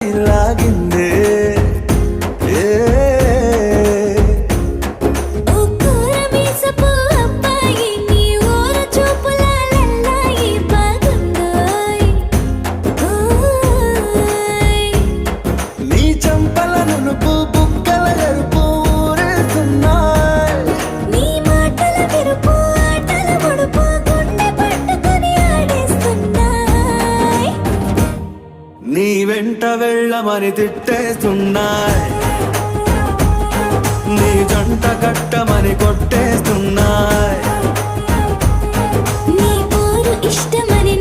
లాగిందే నీ వెంట వెళ్ళమని తిట్టేస్తున్నాయ్, నీ జంట కట్టమని కొట్టేస్తున్నాయ్, నీ ఊరు ఇష్టమని